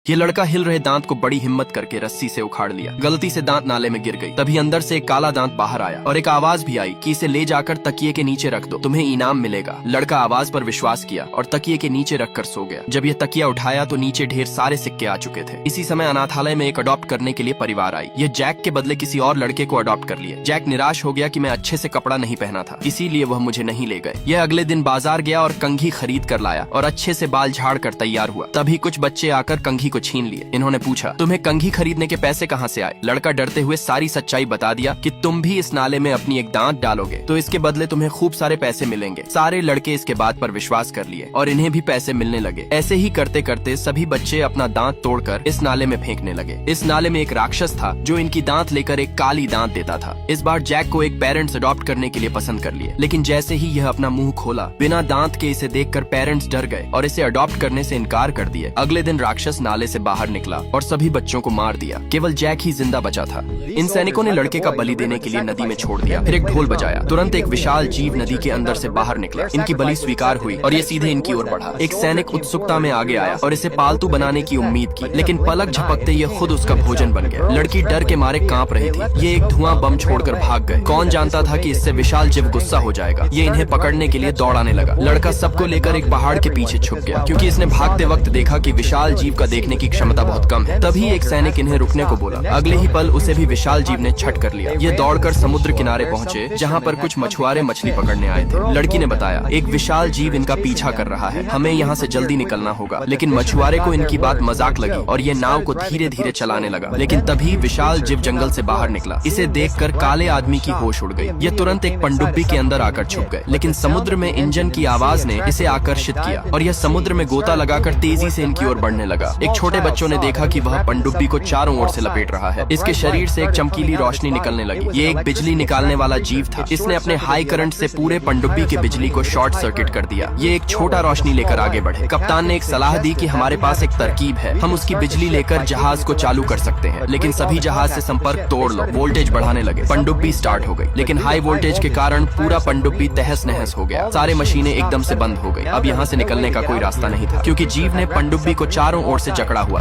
ये लड़का हिल रहे दांत को बड़ी हिम्मत करके रस्सी से उखाड़ लिया। गलती से दांत नाले में गिर गई। तभी अंदर से एक काला दांत बाहर आया और एक आवाज भी आई कि इसे ले जाकर तकिए के नीचे रख दो, तुम्हें इनाम मिलेगा। लड़का आवाज पर विश्वास किया और तकिए के नीचे रखकर सो गया। जब यह तकिया उठाया तो नीचे ढेर सारे सिक्के आ चुके थे। इसी समय अनाथालय में एक अडॉप्ट करने के लिए परिवार आई। यह जैक के बदले किसी और लड़के को अडॉप्ट कर लिए। जैक निराश हो गया कि मैं अच्छे से कपड़ा नहीं पहना था, इसीलिए वह मुझे नहीं ले गए। यह अगले दिन बाजार गया और कंघी खरीद कर लाया और अच्छे से बाल झाड़ कर तैयार हुआ। तभी कुछ बच्चे आकर कंघी को छीन लिए। इन्होंने पूछा, तुम्हें कंघी खरीदने के पैसे कहाँ से आए? लड़का डरते हुए सारी सच्चाई बता दिया कि तुम भी इस नाले में अपनी एक दांत डालोगे तो इसके बदले तुम्हें खूब सारे पैसे मिलेंगे। सारे लड़के इसके बात पर विश्वास कर लिए और इन्हें भी पैसे मिलने लगे। ऐसे ही करते करते सभी बच्चे अपना दांत तोड़कर इस नाले में फेंकने लगे। इस नाले में एक राक्षस था जो इनकी दांत लेकर एक काली दांत देता था। इस बार जैक को एक पेरेंट्स अडॉप्ट करने के लिए पसंद कर लिए, लेकिन जैसे ही यह अपना मुंह खोला, बिना दांत के इसे देखकर पेरेंट्स डर गए और इसे अडॉप्ट करने से इनकार कर दिए। अगले दिन राक्षस नाले से बाहर निकला और सभी बच्चों को मार दिया। केवल जैक ही जिंदा बचा था। इन सैनिकों ने लड़के का बलि देने के लिए नदी में छोड़ दिया। फिर एक ढोल बजाया। तुरंत एक विशाल जीव नदी के अंदर से बाहर निकला। इनकी बलि स्वीकार हुई और ये सीधे इनकी ओर बढ़ा। एक सैनिक उत्सुकता में आगे आया और इसे पालतू बनाने की उम्मीद की, लेकिन पलक झपकते ये खुद उसका भोजन बन गया। लड़की डर के मारे कांप रही थी। ये एक धुआं बम छोड़कर भाग गए। कौन जानता था कि इससे विशाल जीव गुस्सा हो जाएगा। ये इन्हें पकड़ने के लिए दौड़ाने लगा। लड़का सबको लेकर एक पहाड़ के पीछे छुप गया, क्योंकि इसने भागते वक्त देखा कि विशाल जीव का देखने की क्षमता बहुत कम है। तभी एक सैनिक इन्हें रुकने को बोला। अगले ही पल उसे भी विशाल जीव ने छट कर लिया। ये दौड़कर समुद्र किनारे पहुंचे, जहां पर कुछ मछुआरे मछली पकड़ने आए थे। लड़की ने बताया, एक विशाल जीव इनका पीछा कर रहा है, हमें यहाँ से जल्दी निकलना होगा। लेकिन मछुआरे को इनकी बात मजाक लगी और ये नाव को धीरे धीरे चलाने लगा। लेकिन तभी विशाल जीव जंगल से बाहर निकला। इसे देखकर काले आदमी की होश उड़ गई। ये तुरंत एक पनडुब्बी के अंदर आकर छुप गए, लेकिन समुद्र में इंजन की आवाज ने इसे आकर्षित किया और यह समुद्र में गोता लगाकर तेजी से इनकी ओर बढ़ने लगा। एक छोटे बच्चों ने देखा कि वह पनडुब्बी को चारों ओर से लपेट रहा है। इसके शरीर से एक चमकीली रोशनी निकलने लगी। ये एक बिजली निकालने वाला जीव था। इसने अपने हाई करंट से पूरे पनडुब्बी के बिजली को शॉर्ट सर्किट कर दिया। ये एक छोटा रोशनी लेकर आगे बढ़े। कप्तान ने एक सलाह दी कि हमारे पास एक तरकीब है, हम उसकी बिजली लेकर जहाज को चालू कर सकते हैं। लेकिन सभी जहाज से संपर्क तोड़ लो। वोल्टेज बढ़ाने लगे। पनडुब्बी स्टार्ट हो गई, लेकिन हाई वोल्टेज के कारण पूरा पनडुब्बी तहस नहस हो गया। सारे मशीनें एकदम से बंद हो गई। अब यहाँ से निकलने का कोई रास्ता नहीं था, क्योंकि जीव ने पनडुब्बी को चारों ओर से जकड़ा हुआ।